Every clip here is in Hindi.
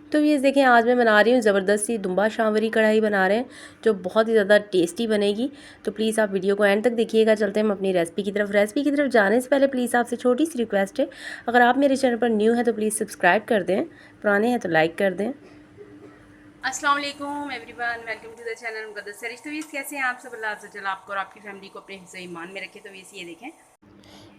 तो ये देखें, आज मैं बना रही हूँ ज़बरदस्त सी दुम्बा शावरी कढ़ाई बना रहे हैं जो बहुत ही ज़्यादा टेस्टी बनेगी। तो प्लीज़ आप वीडियो को एंड तक देखिएगा। चलते हैं हम अपनी रेसिपी की तरफ जाने से पहले प्लीज़ आपसे छोटी सी रिक्वेस्ट है, अगर आप मेरे चैनल पर न्यू हैं तो प्लीज़ सब्सक्राइब कर दें, पुराने हैं तो लाइक कर दें। अस्सलाम वालेकुम everyone, welcome to the channel Muqaddas Sarish. तो वीस कैसे हैं आप सब? अल्लाह अज़्ज़ा वजल आपको और आपकी फैमिली को अपने हिफ्ज़ ईमान में रखे। तो वीस ये देखें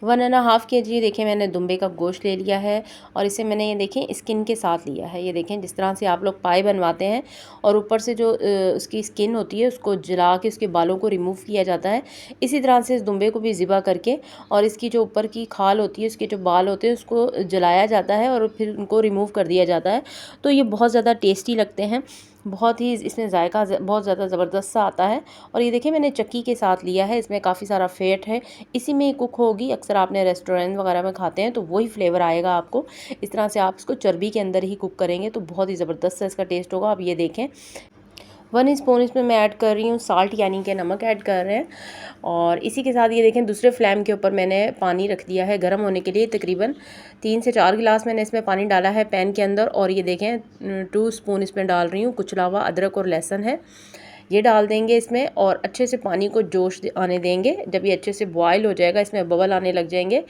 1.5 kg देखिए मैंने दुम्बे का गोश्त ले लिया है और इसे मैंने ये देखें स्किन के साथ लिया है। ये देखें जिस तरह से आप लोग पाए बनवाते हैं और ऊपर से जो उसकी स्किन होती है उसको जला के उसके बालों को रिमूव किया जाता है, इसी तरह से इस दुम्बे को भी ज़िबा करके और इसकी जो ऊपर की खाल होती है, उसके जो बाल होते हैं उसको जलाया जाता है और फिर उनको रिमूव कर दिया जाता है। तो ये बहुत ज़्यादा टेस्टी लगते हैं, बहुत ही इसमें जायका बहुत ज़्यादा ज़बरदस्त सा आता है। और ये देखिए मैंने चक्की के साथ लिया है, इसमें काफ़ी सारा फ़ैट है, इसी में ही कुक होगी। अक्सर आपने रेस्टोरेंट वगैरह में खाते हैं तो वही फ्लेवर आएगा आपको। इस तरह से आप इसको चर्बी के अंदर ही कुक करेंगे तो बहुत ही ज़बरदस्त सा इसका टेस्ट होगा। आप ये देखें 1 स्पून इसमें मैं ऐड कर रही हूँ साल्ट, यानी कि नमक ऐड कर रहे हैं। और इसी के साथ ये देखें दूसरे फ्लेम के ऊपर मैंने पानी रख दिया है गर्म होने के लिए। तकरीबन 3 से 4 गिलास मैंने इसमें पानी डाला है पैन के अंदर। और ये देखें 2 स्पून इसमें डाल रही हूँ कुचला हुआ अदरक और लहसुन है, ये डाल देंगे इसमें और अच्छे से पानी को जोश आने देंगे। जब ये अच्छे से बॉयल हो जाएगा, इसमें बबल आने लग जाएंगे,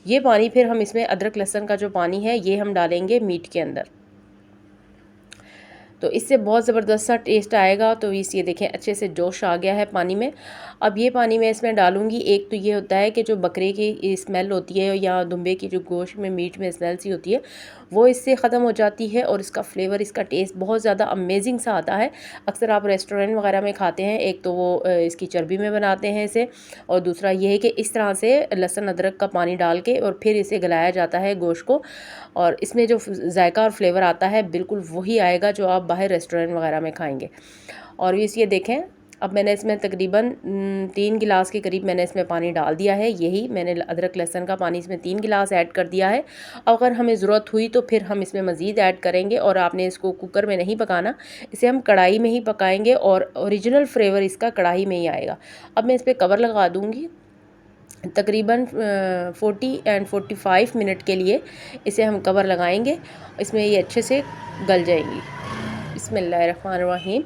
ये पानी फिर हम इसमें अदरक लहसुन का जो पानी है ये हम डालेंगे मीट के अंदर। तो इससे बहुत ज़बरदस्त सा टेस्ट आएगा। तो इस ये देखें अच्छे से जोश आ गया है पानी में। अब ये पानी मैं इसमें डालूँगी। एक तो ये होता है कि जो बकरे की स्मेल होती है या दुम्बे की जो गोश्त में मीट में स्मेल सी होती है वो इससे ख़त्म हो जाती है और इसका फ्लेवर, इसका टेस्ट बहुत ज़्यादा अमेजिंग सा आता है। अक्सर आप रेस्टोरेंट वगैरह में खाते हैं, एक तो वो इसकी चर्बी में बनाते हैं इसे, और दूसरा ये है कि इस तरह से लहसुन अदरक का पानी डाल के और फिर इसे गलाया जाता है गोश्त को, और इसमें जो जायका और फ्लेवर आता है बिल्कुल वही आएगा जो आप बाहर रेस्टोरेंट वगैरह में खाएंगे। और इस ये देखें अब मैंने इसमें तकरीबन 3 गिलास के करीब मैंने इसमें पानी डाल दिया है। यही मैंने अदरक लहसुन का पानी इसमें 3 गिलास ऐड कर दिया है। अगर हमें ज़रूरत हुई तो फिर हम इसमें मज़ीद ऐड करेंगे। और आपने इसको कुकर में नहीं पकाना, इसे हम कढ़ाई में ही पकाएंगे और ओरिजिनल फ्लेवर इसका कढ़ाई में ही आएगा। अब मैं इस पर कवर लगा दूँगी तकरीबन 40 एंड 45 मिनट के लिए इसे हम कवर लगाएंगे, इसमें ये अच्छे से गल जाएंगी। बिस्मिल्लाहिर्रहमानिर्रहीम।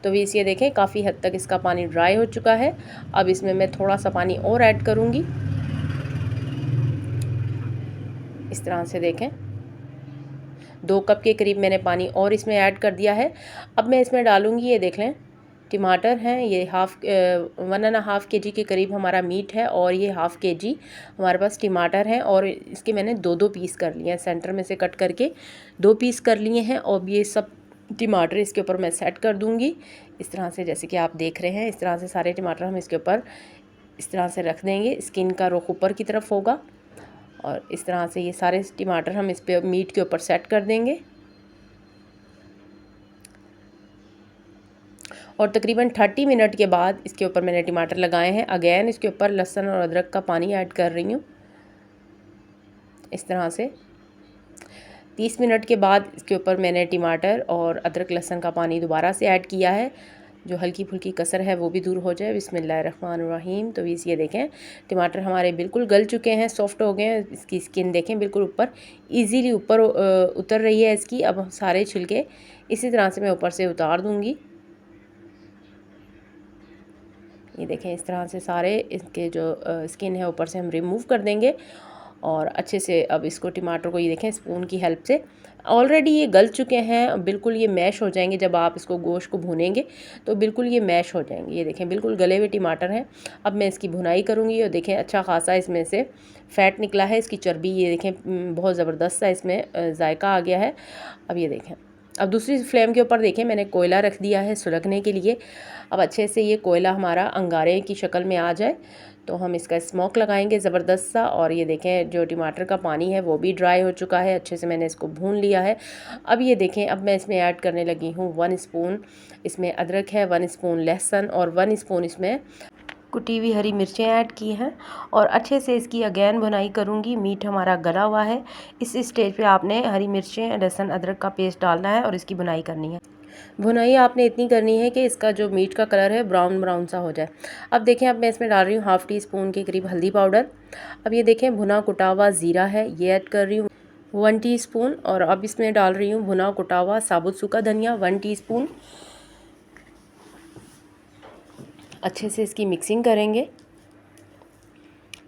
तो भी इसे देखें काफ़ी हद तक इसका पानी ड्राई हो चुका है। अब इसमें मैं थोड़ा सा पानी और ऐड करूँगी। इस तरह से देखें 2 कप के करीब मैंने पानी और इसमें ऐड कर दिया है। अब मैं इसमें डालूँगी, ये देख लें टमाटर हैं, ये 1.5 kg के करीब हमारा मीट है और ये 1/2 kg हमारे पास टमाटर हैं। और इसके मैंने 2-2 पीस कर लिए हैं, सेंटर में से कट करके 2 पीस कर लिए हैं। और ये सब टमाटर इसके ऊपर मैं सेट कर दूंगी इस तरह से, जैसे कि आप देख रहे हैं। इस तरह से सारे टमाटर हम इसके ऊपर इस तरह से रख देंगे, स्किन का रुख ऊपर की तरफ होगा। और इस तरह से ये सारे टमाटर हम इस पे मीट के ऊपर सेट कर देंगे। और तकरीबन 30 मिनट के बाद इसके ऊपर मैंने टमाटर लगाए हैं। अगेन इसके ऊपर लहसुन और अदरक का पानी ऐड कर रही हूँ इस तरह से। 30 मिनट के बाद इसके ऊपर मैंने टमाटर और अदरक लहसुन का पानी दोबारा से ऐड किया है, जो हल्की फुल्की कसर है वो भी दूर हो जाए। बिस्मिल्लाहिर्रहमानिर्रहीम। तो इस ये देखें टमाटर हमारे बिल्कुल गल चुके हैं, सॉफ्ट हो गए हैं। इसकी स्किन देखें बिल्कुल ऊपर इजीली ऊपर उतर रही है इसकी। अब सारे छिलके इसी तरह से मैं ऊपर से उतार दूँगी। ये देखें इस तरह से सारे इसके जो स्किन है ऊपर से हम रिमूव कर देंगे। और अच्छे से अब इसको टमाटर को ये देखें स्पून की हेल्प से ऑलरेडी ये गल चुके हैं, बिल्कुल ये मैश हो जाएंगे। जब आप इसको गोश्त को भूनेंगे तो बिल्कुल ये मैश हो जाएंगे। ये देखें बिल्कुल गले हुए टमाटर हैं। अब मैं इसकी भुनाई करूँगी और देखें अच्छा खासा इसमें से फ़ैट निकला है, इसकी चर्बी ये देखें बहुत ज़बरदस्त सा इसमें जायका आ गया है। अब ये देखें अब दूसरी फ्लेम के ऊपर देखें मैंने कोयला रख दिया है सुलगने के लिए। अब अच्छे से ये कोयला हमारा अंगारे की शक्ल में आ जाए तो हम इसका स्मोक लगाएंगे ज़बरदस्त सा। और ये देखें जो टमाटर का पानी है वो भी ड्राई हो चुका है, अच्छे से मैंने इसको भून लिया है। अब ये देखें अब मैं इसमें ऐड करने लगी हूँ 1 स्पून इसमें अदरक है, 1 स्पून लहसुन और 1 स्पून इसमें कुटी हुई हरी मिर्चें ऐड की हैं। और अच्छे से इसकी अगेन भुनाई करूँगी। मीट हमारा गला हुआ है, इस स्टेज पे आपने हरी मिर्चें लहसुन अदरक का पेस्ट डालना है और इसकी भुनाई करनी है। भुनाई आपने इतनी करनी है कि इसका जो मीट का कलर है ब्राउन ब्राउन सा हो जाए। अब देखें अब मैं इसमें डाल रही हूँ 1/2 टी स्पून के करीब हल्दी पाउडर। अब ये देखें भुना कुटा हुआ ज़ीरा है ये ऐड कर रही हूँ। 1 टीस्पून। और अब इसमें डाल रही हूँ भुना कुटा हुआ साबुत सूखा धनिया 1 टीस्पून। अच्छे से इसकी मिक्सिंग करेंगे।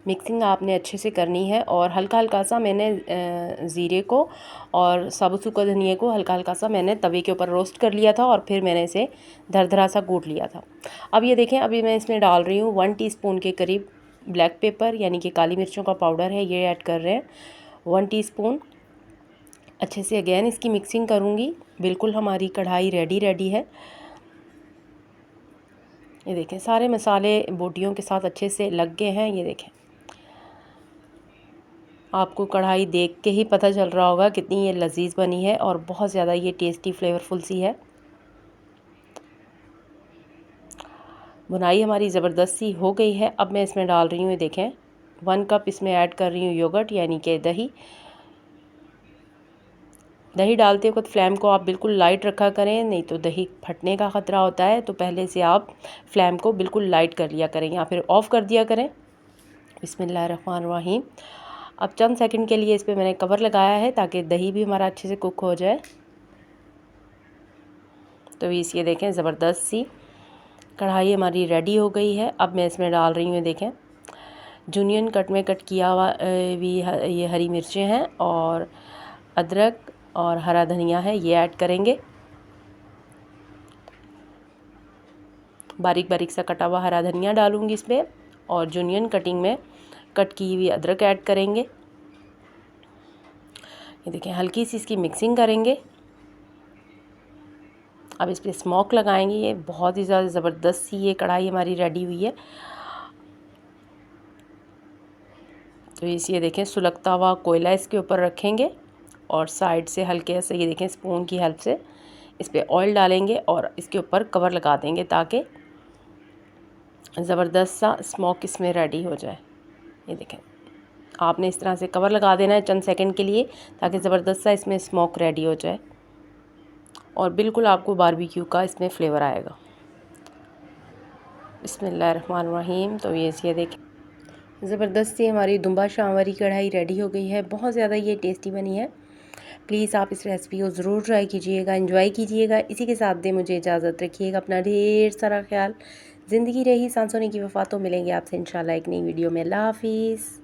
मिक्सिंग आपने अच्छे से करनी है और हल्का हल्का सा मैंने ज़ीरे को और साबुत सूखा धनिया को हल्का हल्का सा मैंने तवे के ऊपर रोस्ट कर लिया था और फिर मैंने इसे दरदरा सा कूट लिया था। अब ये देखें, अभी मैं इसमें डाल रही हूँ 1 टीस्पून के करीब ब्लैक पेपर यानी कि काली मिर्चों का पाउडर है, ये ऐड कर रहे हैं 1 टीस्पून। अच्छे से अगेन इसकी मिक्सिंग करूँगी। बिल्कुल हमारी कढ़ाई रेडी है। ये देखें सारे मसाले बोटियों के साथ अच्छे से लग गए हैं। ये देखें, आपको कढ़ाई देख के ही पता चल रहा होगा कितनी ये लजीज बनी है और बहुत ज़्यादा ये टेस्टी फ्लेवरफुल सी है। बुनाई हमारी ज़बरदस्त सी हो गई है। अब मैं इसमें डाल रही हूँ, ये देखें 1 कप इसमें ऐड कर रही हूँ योगर्ट यानी कि दही। दही डालते वक्त फ्लेम को आप बिल्कुल लाइट रखा करें, नहीं तो दही फटने का ख़तरा होता है। तो पहले से आप फ्लेम को बिल्कुल लाइट कर लिया करें या फिर ऑफ़ कर दिया करें। बिस्मिल्लाहिर्रहमानिर्रहीम। अब चंद सेकंड के लिए इस पर मैंने कवर लगाया है ताकि दही भी हमारा अच्छे से कुक हो जाए। तो इस ये देखें ज़बरदस्त सी कढ़ाई हमारी रेडी हो गई है। अब मैं इसमें डाल रही हूँ, देखें जूनियन कट में कट किया हुआ भी ये हरी मिर्चें हैं और अदरक और हरा धनिया है, ये ऐड करेंगे। बारीक बारीक सा कटा हुआ हरा धनिया डालूंगी इसमें और जूनियन कटिंग में कट की हुई अदरक ऐड करेंगे। ये देखें हल्की सी इसकी मिक्सिंग करेंगे। अब इस पर स्मोक लगाएंगे। ये बहुत ही ज़्यादा ज़बरदस्त सी ये कढ़ाई हमारी रेडी हुई है। तो ये देखें सुलगता हुआ कोयला इसके ऊपर रखेंगे और साइड से हल्के से ये देखें स्पून की हेल्प से इस पर ऑयल डालेंगे और इसके ऊपर कवर लगा देंगे ताकि ज़बरदस्त सा स्मोक इसमें रेडी हो जाए। ये देखें आपने इस तरह से कवर लगा देना है चंद सेकंड के लिए ताकि ज़बरदस्त सा इसमें स्मोक रेडी हो जाए और बिल्कुल आपको बारबेक्यू का इसमें फ्लेवर आएगा। बिस्मिल्लाहिर्रहमानिर्रहीम। तो ये देखें ज़बरदस्त सी हमारी दुम्बा शाहवरी कढ़ाई रेडी हो गई है। बहुत ज़्यादा ये टेस्टी बनी है। प्लीज़ आप इस रेसिपी को ज़रूर ट्राई कीजिएगा, एंजॉय कीजिएगा। इसी के साथ दे मुझे इजाज़त, रखिएगा अपना ढेर सारा ख्याल। ज़िंदगी रही सांसों की वफ़ा। तो मिलेंगे आपसे इंशाल्लाह एक नई वीडियो में। अल्लाह हाफ़िज़।